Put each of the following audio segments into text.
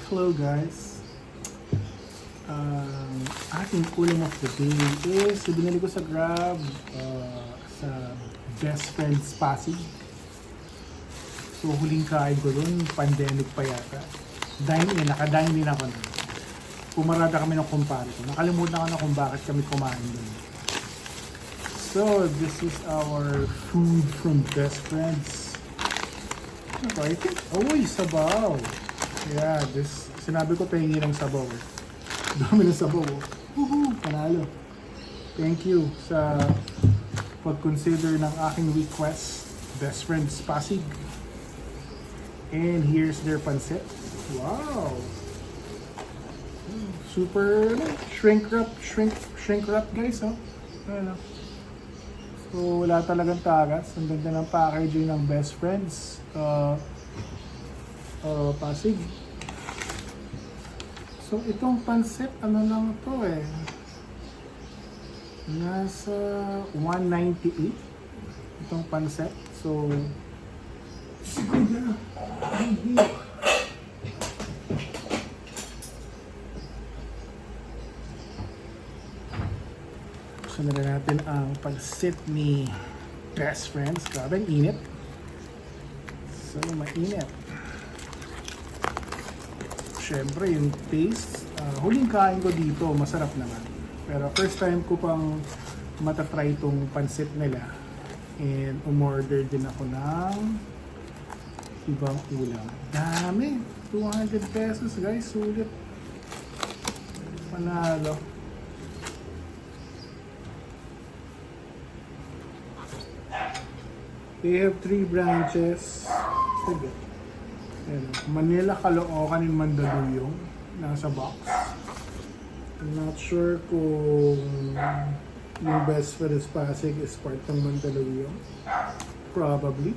Hello guys. Aking ulam of the day is binili ko sa Grab sa Best Friends Pasig. So huling kain ko dun, pandemic pa yata. Naka-dine in ako na. Pumarada kami ng kumpare ko. Nakalimutan ko na kung bakit kami kumain dun. So this is our food from Best Friends. Ito, I think, sabaw. Yeah, sinabi ko pahingi ng sabaw. Dami ng sabaw. Woohoo! Panalo. Thank you sa pag-consider ng aking request. Best Friends Pasig. And here's their pancit. Wow! Super shrink wrap guys, oh. Ano? So wala talagang tagas. Ang ganda ng packaging ng Best Friends Pasig. So itong pancit, ano lang to eh. Nasa 198 itong pancit. So sunod na natin ang pancit ni Best Friends. Grabe, ang init. So mainit. Siyempre, yung taste, huling kain ko dito, masarap naman. Pero first time ko pang matatry itong pancit nila. And umorder din ako ng ibang ulam. Dami! 200 pesos guys, sulit. Panalo. They have 3 branches. Sige. Manila, Caloocan, and Mandaluyong nasa box. I'm not sure kung yung Best Friends Pasig is part ng Mandaluyong. Probably.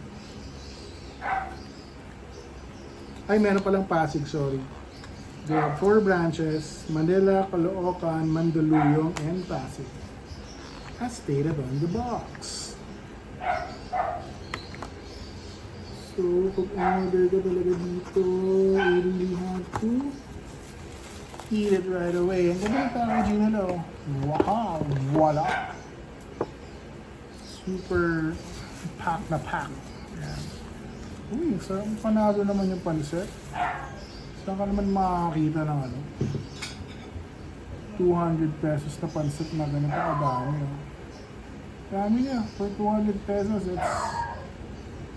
Ay, meron palang Pasig, sorry. They have 4 branches: Manila, Caloocan, Mandaluyong, and Pasig. As stated on the box. So, pag order ka talaga dito, you really have to eat it right away. Ang ganda ng packaging nila, oh. Wow! Voila! Super pack na pack. Ayan. Uy, sarap. Panalo naman yung pancit. Saan ka naman makakita ng 200 pesos na pancit na ganito kadami. Oh. Dami niya. For 200 pesos, it's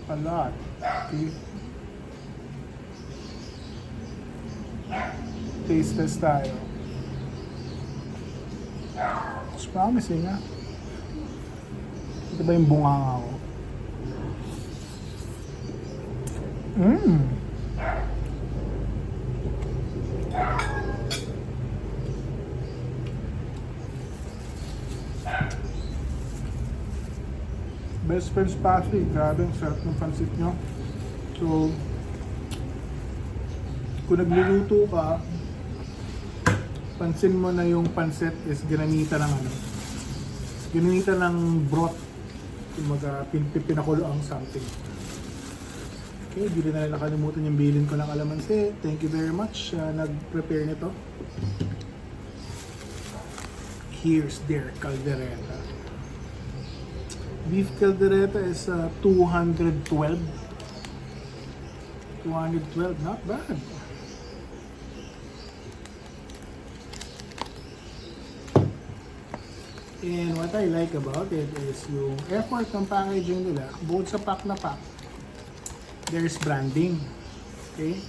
a lot. Okay. Taste test tayo. It's promising, ha? Ito ba yung bunganga ko? Best Friends Pasig, grabe ang sarap ng pancit nyo. So, kung nagluluto ka, pansin mo na yung pancit is ginamita ng ginamita ng broth. Kumaga, pinakulo ang something. Okay, di na nakalimutan yung bilin ko ng kalamansi. Thank you very much nag-prepare nito. Here's their caldereta. Beef caldereta is 212. 212, not bad. And what I like about it is yung effort ng packaging nila, bukod sa pack na pack, there's branding. Okay?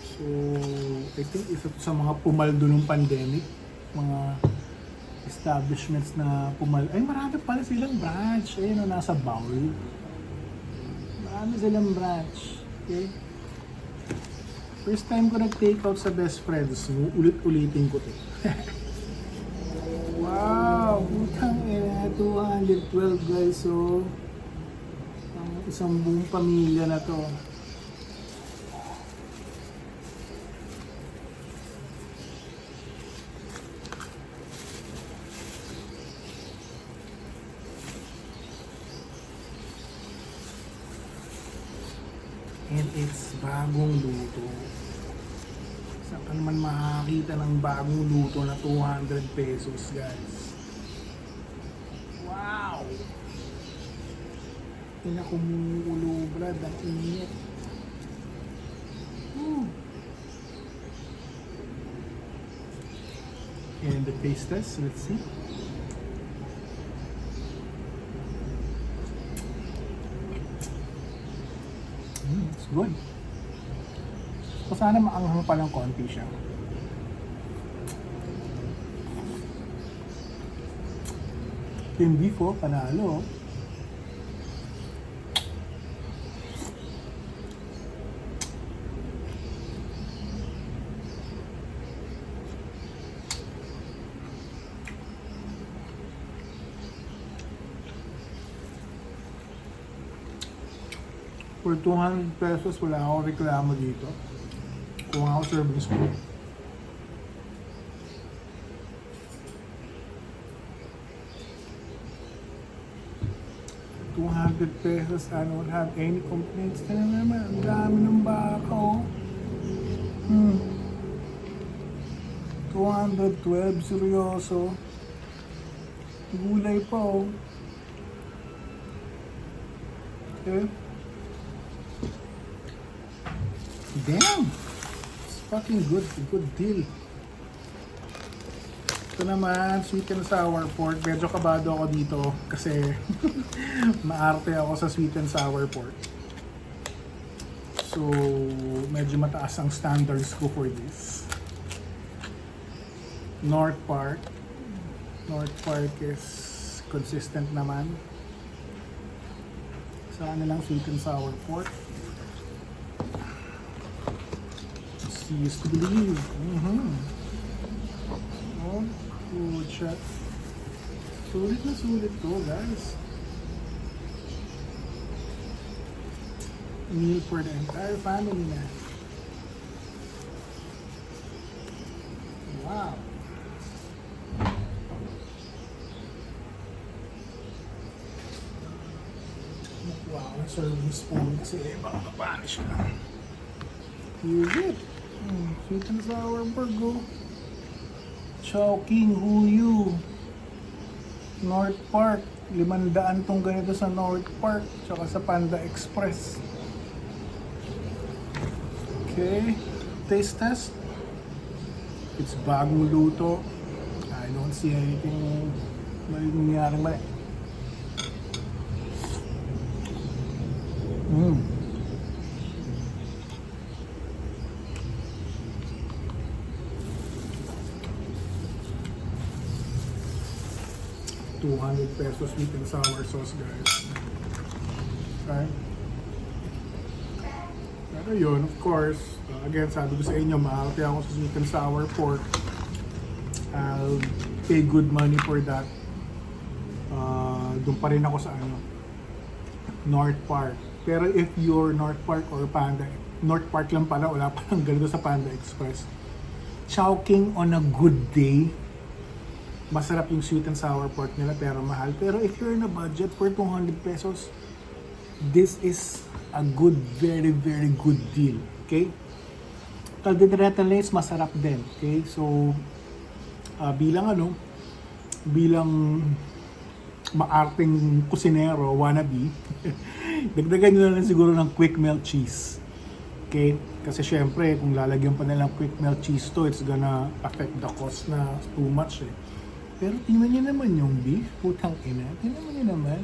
So, I think isa sa mga pumaldo ng pandemic, mga establishments na ay marami pala silang branch. Ayun, nasa bowl. Marami silang branch. Okay? First time ko nag-take out sa Best Friends, ulit-ulitin ko to. Wow! Putang ina, 212 guys. So, isang buong pamilya na to. And it's bagong luto. Saan ka naman makakita ng bagong luto na 200 pesos, guys? Wow! Pinakumulo, brad, ang init. And the taste test, let's see. It's good. So sana maanghang pa ng konti siya. Yung beef, panalo. For 200 pesos, wala akong reklamo dito. Kung ako serving spoon. $200, I don't have any complaints na naman. Ang dami ng baka, oh. 212, seryoso. Gulay pa, oh. Okay. Damn! It's fucking good. Good deal. Ito naman, sweet and sour pork. Medyo kabado ako dito kasi maarte ako sa sweet and sour pork. So, medyo mataas ang standards ko for this. North Park. North Park is consistent naman. Sa ano lang, sweet and sour pork. Used to believe. Oh, good shot. Sulit na sulit to, guys. Meal for the entire family na. Wow. Wow, serving spoon kasi baka mapano siya. Here's it. Sweet and sour burger. Chowking Huyu. North Park. 500 tong ganito sa North Park. Tsaka sa Panda Express. Okay. Taste test. It's bagong luto. I don't see anything nangyaring mali. $200 sweet and sour sauce, guys. Okay. Pero yun, of course, again, sabi ko sa inyo, maarte ako sa sweet and sour pork. I'll pay good money for that. Doon pa rin ako sa North Park. Pero if you're North Park or Panda, North Park lang pala, wala pa lang ganito sa Panda Express. Chowking on a good day, masarap yung sweet and sour pork nila pero mahal. Pero if you're in a budget for 200 pesos, this is a good, very, very good deal. Okay? Caldereta Lace, masarap din. Okay? So, bilang maarting kusinero, wannabe, dagdagan nyo na lang siguro ng quick melt cheese. Okay? Kasi syempre, kung lalagyan pa nilang quick melt cheese to, it's gonna affect the cost na too much eh. Pero tingnan niyo naman yung beef, putang ina. Tingnan niyo naman.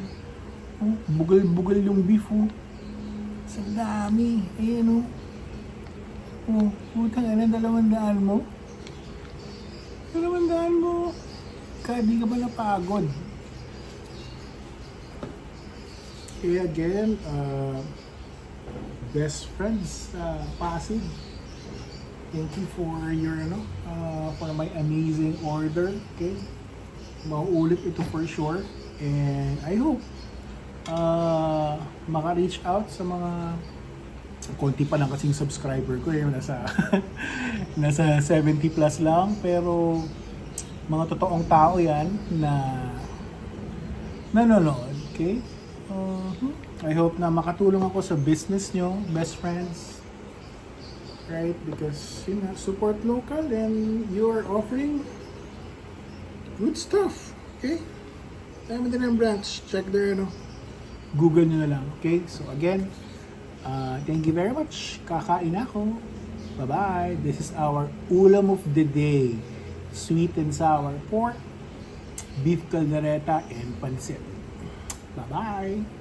Oh, bugal-bugal yung beef, oh. Sa dami. Ayan, oh. Oh, putang ina, 200 mo. 200 mo. Kaya di ka ba napagod? Okay, again, best friends, Pasig. Thank you for your, for my amazing order. Okay. Mauulit ito for sure. And I hope maka-reach out sa mga konti pa lang kasing subscriber ko. Nasa nasa 70 plus lang. Pero mga totoong tao yan na nanonood. Okay? I hope na makatulong ako sa business nyo, best friends. right? Because, you know, support local and you're offering good stuff, okay? Dami din ang branch. Check their, Google nyo na lang, okay? So again, thank you very much. Kakain ako. Bye-bye. This is our ulam of the day. Sweet and sour pork, beef caldereta, and pancit. Bye-bye.